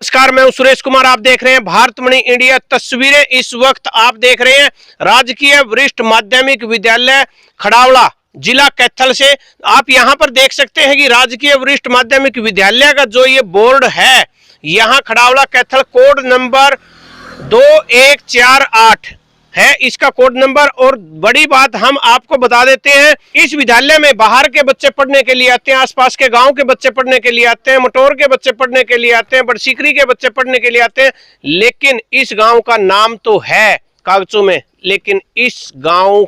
नमस्कार, मैं हूं सुरेश कुमार। आप देख रहे हैं भारतमणि इंडिया। तस्वीरें इस वक्त आप देख रहे हैं राजकीय वरिष्ठ माध्यमिक विद्यालय खड़ावड़ा जिला कैथल से। आप यहां पर देख सकते हैं कि राजकीय वरिष्ठ माध्यमिक विद्यालय का जो ये बोर्ड है, यहां खड़ावड़ा कैथल कोड नंबर 2148 है इसका कोड नंबर। और बड़ी बात हम आपको बता देते हैं, इस विद्यालय में बाहर के बच्चे पढ़ने के लिए आते हैं, आसपास के गांव के बच्चे पढ़ने के लिए आते हैं, मटोर के बच्चे पढ़ने के लिए आते हैं, बड़सीकरी के बच्चे पढ़ने के लिए आते हैं। लेकिन इस गांव का नाम तो है कागजों में, लेकिन इस गांव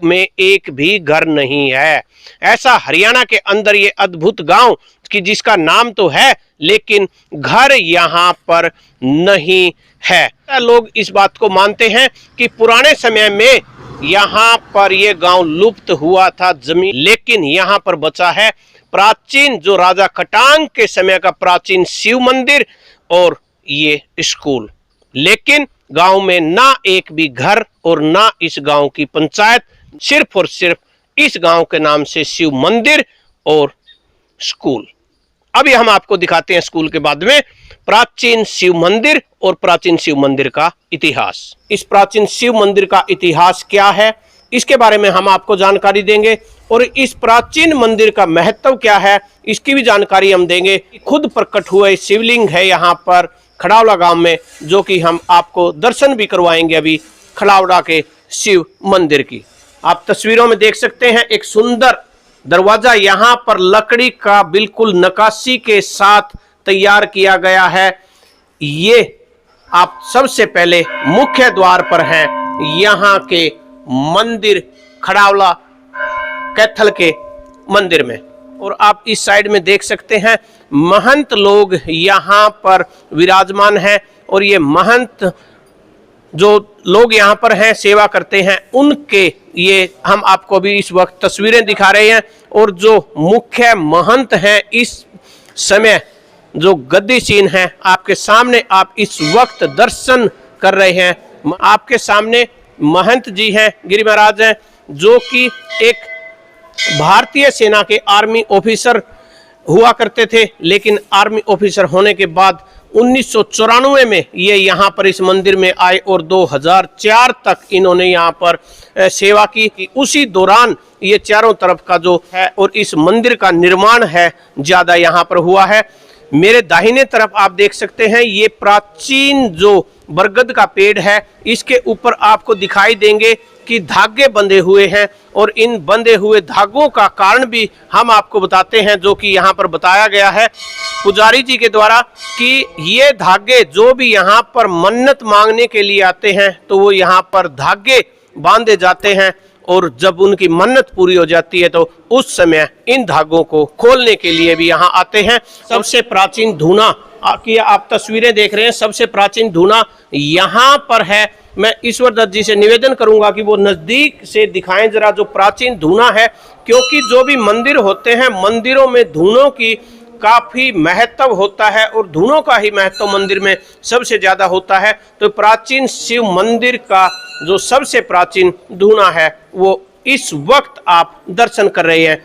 में एक भी घर नहीं है। ऐसा हरियाणा के अंदर ये अद्भुत गांव कि जिसका नाम तो है लेकिन घर यहां पर नहीं है। लोग इस बात को मानते हैं कि पुराने समय में यहां पर यह गांव लुप्त हुआ था जमीन, लेकिन यहां पर बचा है प्राचीन जो राजा खटांग के समय का प्राचीन शिव मंदिर और ये स्कूल। लेकिन गांव में ना एक भी घर और ना इस गांव की पंचायत, सिर्फ और सिर्फ इस गांव के नाम से शिव मंदिर और स्कूल। अभी हम आपको दिखाते हैं स्कूल के बाद में प्राचीन शिव मंदिर और प्राचीन शिव मंदिर का इतिहास। इस प्राचीन शिव मंदिर का इतिहास क्या है, इसके बारे में हम आपको जानकारी देंगे। और इस प्राचीन मंदिर का महत्व क्या है, इसकी भी जानकारी हम देंगे। खुद प्रकट हुए शिवलिंग है यहाँ पर खड़ावड़ा गांव में, जो कि हम आपको दर्शन भी करवाएंगे अभी खड़ावड़ा के शिव मंदिर की। आप तस्वीरों में देख सकते हैं एक सुंदर दरवाजा यहाँ पर लकड़ी का बिल्कुल नक्काशी के साथ तैयार किया गया है। ये आप सबसे पहले मुख्य द्वार पर हैं यहाँ के मंदिर खड़ावड़ा कैथल के मंदिर में। और आप इस साइड में देख सकते हैं महंत लोग यहाँ पर विराजमान हैं। और ये महंत जो लोग यहाँ पर हैं सेवा करते हैं, उनके ये हम आपको भी इस वक्त तस्वीरें दिखा रहे हैं। और जो मुख्य महंत हैं इस समय जो गद्दीसीन है आपके सामने आप इस वक्त दर्शन कर रहे हैं। आपके सामने महंत जी हैं, गिरी महाराज हैं, जो कि एक भारतीय सेना के आर्मी ऑफिसर हुआ करते थे। लेकिन आर्मी ऑफिसर होने के बाद 1994 में ये यहाँ पर इस मंदिर में आए और 2004 तक इन्होंने यहाँ पर सेवा की। उसी दौरान ये चारों तरफ का जो है और इस मंदिर का निर्माण है ज़्यादा यहाँ पर हुआ है। मेरे दाहिने तरफ आप देख सकते हैं ये प्राचीन जो बरगद का पेड़ है, इसके ऊपर आपको दिखाई देंगे कि धागे बंधे हुए हैं। और इन बंधे हुए धागों का कारण भी हम आपको बताते हैं, जो कि यहाँ पर बताया गया है पुजारी जी के द्वारा कि ये धागे जो भी यहाँ पर मन्नत मांगने के लिए आते हैं तो वो यहाँ पर धागे बांधे जाते हैं। और जब उनकी मन्नत पूरी हो जाती है तो उस समय इन धागों को खोलने के लिए भी यहाँ आते हैं। सबसे प्राचीन धूना की आप तस्वीरें देख रहे हैं, सबसे प्राचीन धूना यहाँ पर है। मैं ईश्वर दत्त जी से निवेदन करूंगा कि वो नजदीक से दिखाएं जरा जो प्राचीन धूना है, क्योंकि जो भी मंदिर होते हैं मंदिरों में धूनों की काफी महत्व होता है और धूनों का ही महत्व मंदिर में सबसे ज्यादा होता है। तो प्राचीन शिव मंदिर का जो सबसे प्राचीन धूना है वो इस वक्त आप दर्शन कर रहे हैं।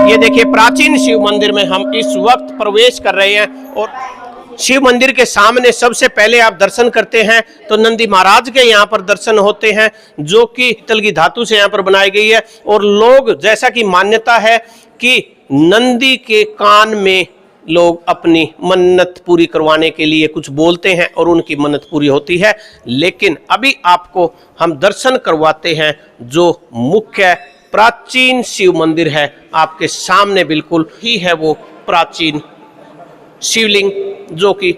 ये देखिए प्राचीन शिव मंदिर में हम इस वक्त प्रवेश कर रहे हैं। और शिव मंदिर के सामने सबसे पहले आप दर्शन करते हैं तो नंदी महाराज के यहाँ पर दर्शन होते हैं, जो कि पीतल की धातु से यहाँ पर बनाई गई है। और लोग, जैसा कि मान्यता है कि नंदी के कान में लोग अपनी मन्नत पूरी करवाने के लिए कुछ बोलते हैं और उनकी मन्नत पूरी होती है। लेकिन अभी आपको हम दर्शन करवाते हैं जो मुख्य प्राचीन शिव मंदिर है। आपके सामने बिल्कुल ही है वो प्राचीन शिवलिंग, जो कि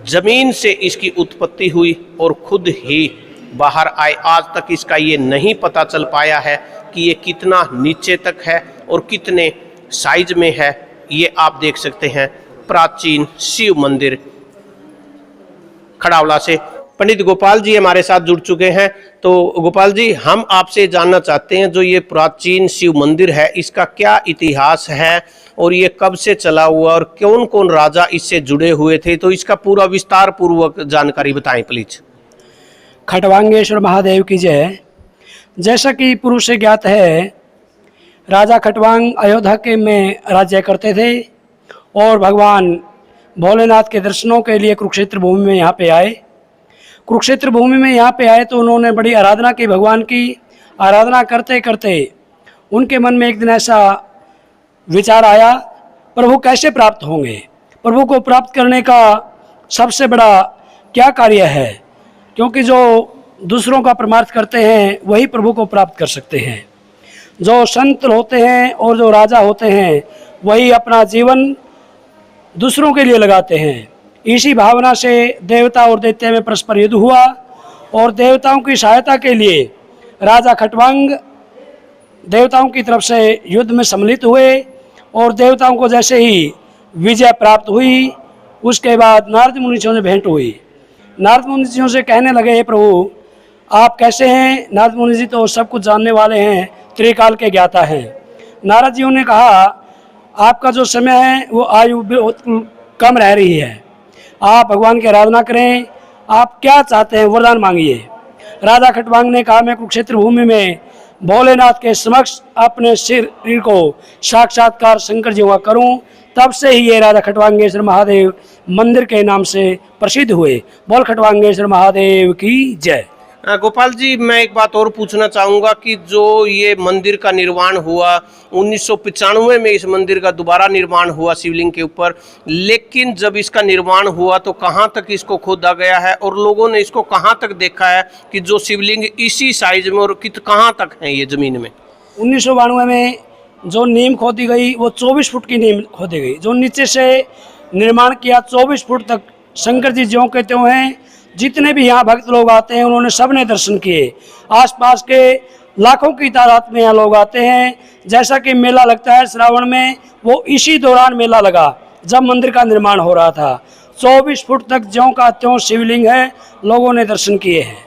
जमीन से इसकी उत्पत्ति हुई और खुद ही बाहर आए। आज तक इसका ये नहीं पता चल पाया है कि ये कितना नीचे तक है और कितने साइज में है। ये आप देख सकते हैं प्राचीन शिव मंदिर खड़ावड़ा से। पंडित गोपाल जी हमारे साथ जुड़ चुके हैं। तो गोपाल जी, हम आपसे जानना चाहते हैं जो ये प्राचीन शिव मंदिर है इसका क्या इतिहास है और ये कब से चला हुआ और कौन कौन राजा इससे जुड़े हुए थे, तो इसका पूरा विस्तार पूर्वक जानकारी बताएं प्लीज। खटवांगेश्वर महादेव की जय। जैसा कि पूर्व से ज्ञात है, राजा खटवांग अयोध्या के में राज्य करते थे और भगवान भोलेनाथ के दर्शनों के लिए कुरुक्षेत्र भूमि में यहाँ पे आए। कुरुक्षेत्र भूमि में यहाँ पे आए तो उन्होंने बड़ी आराधना की, भगवान की आराधना करते करते उनके मन में एक दिन ऐसा विचार आया, प्रभु कैसे प्राप्त होंगे, प्रभु को प्राप्त करने का सबसे बड़ा क्या कार्य है, क्योंकि जो दूसरों का परमार्थ करते हैं वही प्रभु को प्राप्त कर सकते हैं। जो संत होते हैं और जो राजा होते हैं वही अपना जीवन दूसरों के लिए लगाते हैं। इसी भावना से देवता और दैत्य में परस्पर युद्ध हुआ और देवताओं की सहायता के लिए राजा खटवांग देवताओं की तरफ से युद्ध में सम्मिलित हुए और देवताओं को जैसे ही विजय प्राप्त हुई उसके बाद नारद मुनि जी से भेंट हुई। नारद मुनि जी से कहने लगे, हे प्रभु आप कैसे हैं? नारद मुनि जी तो सब कुछ जानने वाले हैं, त्रिकाल के ज्ञाता हैं। नारद जी ने कहा आपका जो समय है वो आयु बहुत कम रह रही है, आप भगवान की आराधना करें, आप क्या चाहते हैं वरदान मांगिए। राजा खटवांग ने कहा मैं कुरुक्षेत्र भूमि में भोलेनाथ के समक्ष अपने शरीर को साक्षात्कार शंकर जी का करूं, तब से ही ये राजा खटवांगेश्वर महादेव मंदिर के नाम से प्रसिद्ध हुए। बोल खटवांगेश्वर महादेव की जय। गोपाल जी, मैं एक बात और पूछना चाहूँगा कि जो ये मंदिर का निर्माण हुआ 1995 में, इस मंदिर का दोबारा निर्माण हुआ शिवलिंग के ऊपर, लेकिन जब इसका निर्माण हुआ तो कहाँ तक इसको खोदा गया है और लोगों ने इसको कहाँ तक देखा है कि जो शिवलिंग इसी साइज में और कहाँ तक है ये ज़मीन में? 1992 में जो नीम खोदी गई वो 24 फुट की नीम खोदी गई। जो नीचे से निर्माण किया 24 फुट तक शंकर जी ज्यों के त्यों हैं। जितने भी यहाँ भक्त लोग आते हैं उन्होंने सबने दर्शन किए। आसपास के लाखों की तादाद में यहाँ लोग आते हैं। जैसा कि मेला लगता है श्रावण में, वो इसी दौरान मेला लगा जब मंदिर का निर्माण हो रहा था। 24 फुट तक ज्यों का त्यों शिवलिंग है, लोगों ने दर्शन किए हैं।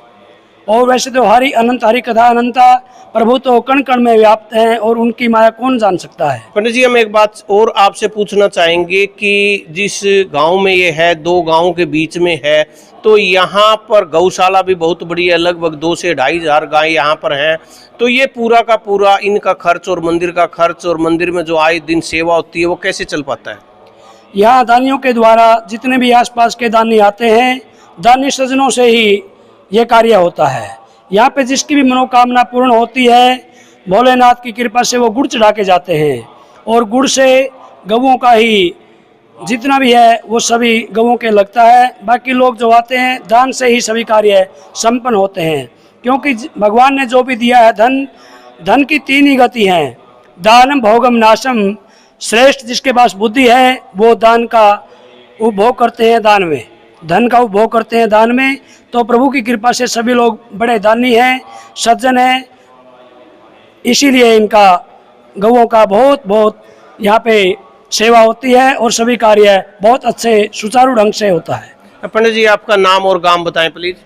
और वैसे तो हरि अनंत, हरि कथा अनंता, प्रभु तो कण कण में व्याप्त हैं और उनकी माया कौन जान सकता है। पंडित जी, हम एक बात और आपसे पूछना चाहेंगे कि जिस गांव में ये है, 2 गांव के बीच में है, तो यहाँ पर गौशाला भी बहुत बड़ी है, लगभग 2 से 2.5 हज़ार गाय यहाँ पर हैं। तो ये पूरा का पूरा इनका खर्च और मंदिर का खर्च और मंदिर में जो आए दिन सेवा होती है वो कैसे चल पाता है? यहाँ दानियों के द्वारा जितने भी आसपास के दानी आते हैं, दानी सज्जनों से ही ये कार्य होता है। यहाँ पे जिसकी भी मनोकामना पूर्ण होती है, भोलेनाथ की कृपा से वो गुड़ चढ़ा के जाते हैं और गुड़ से गवों का ही जितना भी है वो सभी गवों के लगता है। बाकी लोग जो आते हैं दान से ही सभी कार्य संपन्न होते हैं, क्योंकि भगवान ने जो भी दिया है धन की 3 ही गति हैं, दानम भोगम नाशम। श्रेष्ठ जिसके पास बुद्धि है वो दान का उपभोग करते हैं, दान में धन का उपभोग करते हैं, दान में। तो प्रभु की कृपा से सभी लोग बड़े दानी हैं, सज्जन हैं, इसीलिए इनका गवों का बहुत यहाँ पे सेवा होती है और सभी कार्य बहुत अच्छे सुचारू ढंग से होता है। पंडित जी, आपका नाम और गांव बताएं प्लीज।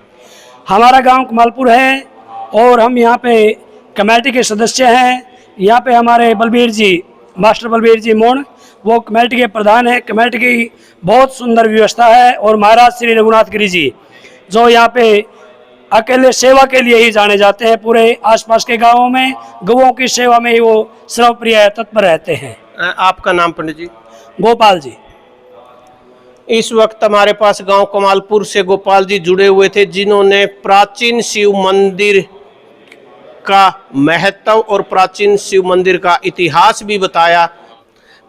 हमारा गांव कमालपुर है और हम यहाँ पे कमेटी के सदस्य हैं। यहाँ पे हमारे बलबीर जी, मास्टर बलबीर जी मोन, वो कमेटी के प्रधान हैं। कमेटी की बहुत सुंदर व्यवस्था है और महाराज श्री रघुनाथ गिरी जी जो यहाँ पे अकेले सेवा के लिए ही जाने जाते हैं, पूरे आसपास के गांवों में गवों की सेवा में ही वो सर्वप्रिय तत्पर रहते हैं। आपका नाम पंडित जी? गोपाल जी। इस वक्त हमारे पास गांव कमालपुर से गोपाल जी जुड़े हुए थे, जिन्होंने प्राचीन शिव मंदिर का महत्व और प्राचीन शिव मंदिर का इतिहास भी बताया।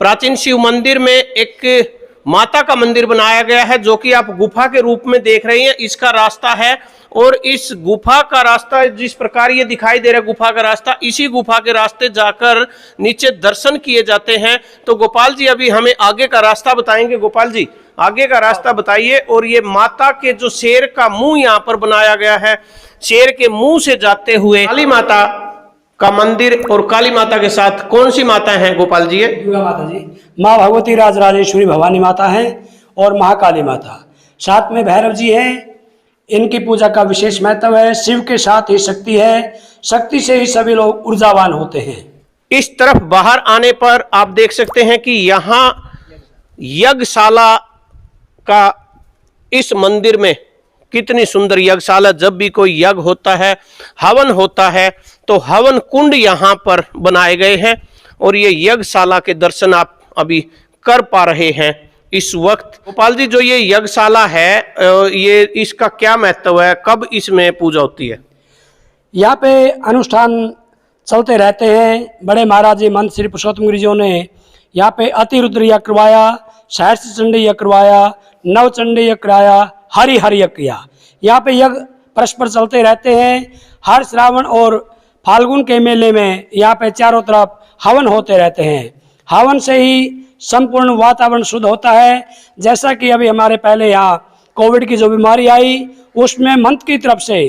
प्राचीन शिव मंदिर में एक माता का मंदिर बनाया गया है जो कि आप गुफा के रूप में देख रहे हैं। इसका रास्ता है और इस गुफा का रास्ता जिस प्रकार ये दिखाई दे रहा है, गुफा का रास्ता, इसी गुफा के रास्ते जाकर नीचे दर्शन किए जाते हैं। तो गोपाल जी अभी हमें आगे का रास्ता बताएंगे। गोपाल जी, आगे का रास्ता बताइए। और ये माता के जो शेर का मुंह यहाँ पर बनाया गया है, शेर के मुंह से जाते हुए काली माता का मंदिर, और काली माता के साथ कौन सी माता है गोपाल जी? दुर्गा माता जी, माँ भगवती राजराजेश्वरी भवानी माता है और महाकाली माता, साथ में भैरव जी हैं। इनकी पूजा का विशेष महत्व है। शिव के साथ ही शक्ति है, शक्ति से ही सभी लोग ऊर्जावान होते हैं। इस तरफ बाहर आने पर आप देख सकते हैं कि यहाँ यज्ञशाला का, इस मंदिर में कितनी सुंदर यज्ञशाला। जब भी कोई यज्ञ होता है, हवन होता है, तो हवन कुंड यहाँ पर बनाए गए हैं और ये यज्ञशाला के दर्शन आप अभी कर पा रहे हैं इस वक्त। गोपाल जी, जो ये यज्ञशाला है, ये इसका क्या महत्व है, कब इसमें पूजा होती है? यहाँ पे अनुष्ठान चलते रहते हैं। बड़े महाराज जी मंत श्री पुरुषोत्तम गिरी जी ने यहाँ पे अतिरुद्र यज्ञ करवाया, सहस्त्र चंडी यज्ञ करवाया, नवचंडी यज्ञ कराया, हरि हरि यज्ञ किया। यहाँ पे यज्ञ परस्पर चलते रहते हैं। हर श्रावण और फाल्गुन के मेले में यहाँ पे चारों तरफ हवन होते रहते हैं। हवन से ही संपूर्ण वातावरण शुद्ध होता है। जैसा कि अभी हमारे पहले यहाँ कोविड की जो बीमारी आई, उसमें मंत्र की तरफ से,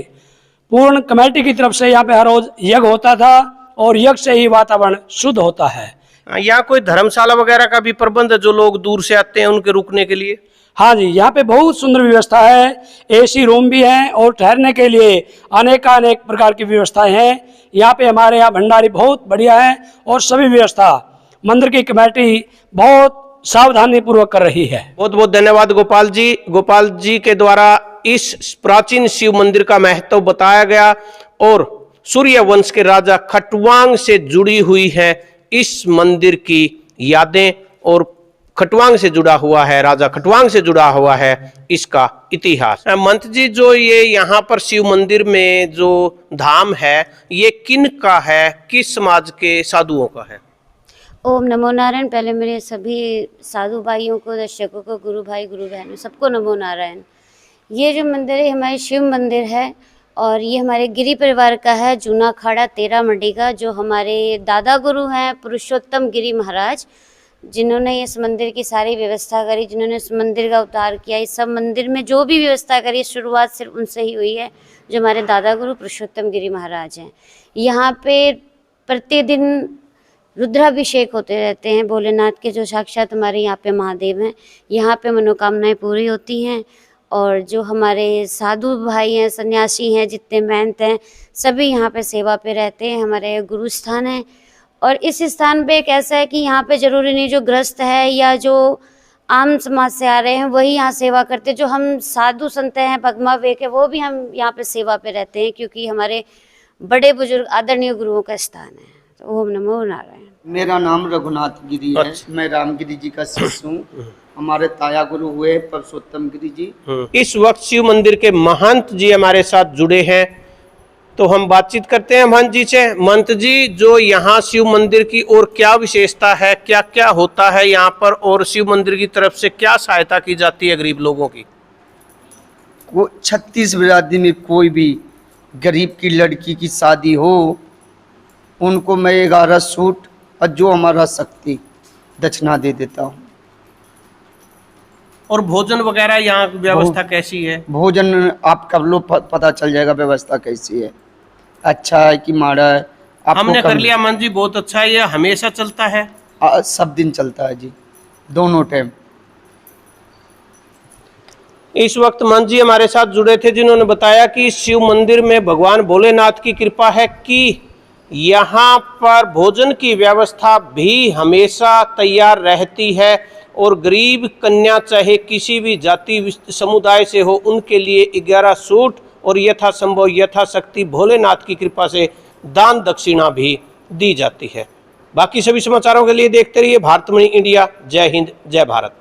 पूर्ण कमेटी की तरफ से यहाँ पे हर रोज यज्ञ होता था और यज्ञ से ही वातावरण शुद्ध होता है। यहाँ कोई धर्मशाला वगैरह का भी प्रबंध है, जो लोग दूर से आते हैं उनके रुकने के लिए? हाँ जी, यहाँ पे बहुत सुंदर व्यवस्था है। एसी रूम भी हैं और ठहरने के लिए अनेकानेक प्रकार की व्यवस्थाएं हैं। यहाँ पे हमारे यहाँ भंडारी बहुत बढ़िया है और सभी व्यवस्था मंदिर की कमेटी बहुत सावधानी पूर्वक कर रही है। बहुत बहुत धन्यवाद गोपाल जी। गोपाल जी के द्वारा इस प्राचीन शिव मंदिर का महत्व बताया गया और सूर्य वंश के राजा खटवांग से जुड़ी हुई है इस मंदिर की यादें, और खटवांग से जुड़ा हुआ है, राजा खटवांग से जुड़ा हुआ है इसका इतिहास। मंत जी, जो ये यहाँ पर शिव मंदिर में जो धाम है, ये किन का है, किस समाज के साधुओं का है? ओम नमो नारायण। पहले मेरे सभी साधु भाइयों को, दर्शकों को, गुरु भाई गुरु बहनों सबको नमो नारायण। ये जो मंदिर है हमारे शिव मंदिर है और ये हमारे गिरी परिवार का है, जूना अखाड़ा 13 मंडी का, जो हमारे दादा गुरु हैं पुरुषोत्तम गिरी महाराज, जिन्होंने इस मंदिर की सारी व्यवस्था करी, जिन्होंने इस मंदिर का उद्धार किया। इस सब मंदिर में जो भी व्यवस्था करी शुरुआत सिर्फ उनसे ही हुई है, जो हमारे दादा गुरु पुरुषोत्तम गिरी महाराज हैं। यहाँ पे प्रतिदिन रुद्राभिषेक होते रहते हैं भोलेनाथ के, जो साक्षात हमारे यहाँ पे महादेव हैं। यहाँ पे मनोकामनाएं पूरी होती हैं और जो हमारे साधु भाई हैं, सन्यासी हैं, जितने महंत हैं, सभी यहाँ पे सेवा पे रहते हैं। हमारे गुरु स्थान है और इस स्थान पे एक ऐसा है कि यहाँ पे जरूरी नहीं जो गृहस्थ है या जो आम समाज से आ रहे हैं वही यहाँ सेवा करते हैं। जो हम साधु संत हैं, भगमा वेक है, वो भी हम यहाँ पे सेवा पे रहते हैं, क्योंकि हमारे बड़े बुजुर्ग आदरणीय गुरुओं का स्थान है। तो ओम नमो नारायण। मेरा नाम रघुनाथ गिरी है। मैं रामगिरी जी का शिष्य हूँ। हमारे ताया गुरु हुए पुरुषोत्तम गिरी जी। इस वक्त शिव मंदिर के महंत जी हमारे साथ जुड़े हैं, तो हम बातचीत करते हैं महंत जी से। महंत जी, जो यहाँ शिव मंदिर की और क्या विशेषता है, क्या क्या होता है यहाँ पर, और शिव मंदिर की तरफ से क्या सहायता की जाती है गरीब लोगों की? 36 बिरादरी में कोई भी गरीब की लड़की की शादी हो, उनको मैं 11 सूट और जो हमारा शक्ति दक्षिणा दे देता हूँ। और भोजन वगैरह यहाँ व्यवस्था कैसी है? भोजन आप कर लो, पता चल जाएगा व्यवस्था कैसी है, अच्छा है कि माड़ा है। हमने कर लिया मन जी, बहुत अच्छा है। ये हमेशा चलता है? सब दिन चलता है जी, दोनों टाइम। इस वक्त मन जी हमारे साथ जुड़े थे, जिन्होंने बताया कि शिव मंदिर में भगवान भोलेनाथ की कृपा है कि यहाँ पर भोजन की व्यवस्था भी हमेशा तैयार रहती है और गरीब कन्या चाहे किसी भी जाति समुदाय से हो, उनके लिए 11 सूट और यथासंभव यथाशक्ति भोलेनाथ की कृपा से दान दक्षिणा भी दी जाती है। बाकी सभी समाचारों के लिए देखते रहिए भारतमणि इंडिया। जय हिंद, जय भारत।